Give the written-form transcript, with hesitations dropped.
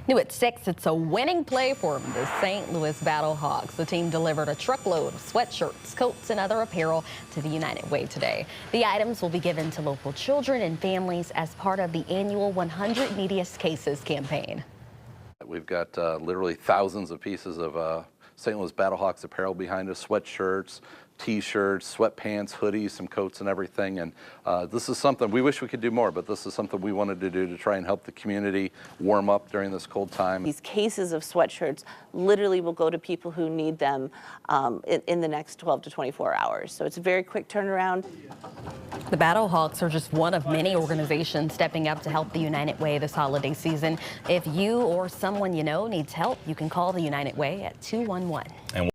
New at 6, it's a winning play for the St. Louis Battlehawks. The team delivered a truckload of sweatshirts, coats, and other apparel to the United Way today. The items will be given to local children and families as part of the annual 100 Neediest Cases campaign. We've got literally thousands of pieces of St. Louis Battlehawks apparel behind us, sweatshirts, t-shirts, sweatpants, hoodies, some coats and everything. And this is something we wish we could do more, but this is something we wanted to do to try and help the community warm up during this cold time. These cases of sweatshirts literally will go to people who need them in the next 12 to 24 hours. So it's a very quick turnaround. The Battlehawks are just one of many organizations stepping up to help the United Way this holiday season. If you or someone you know needs help, you can call the United Way at 211.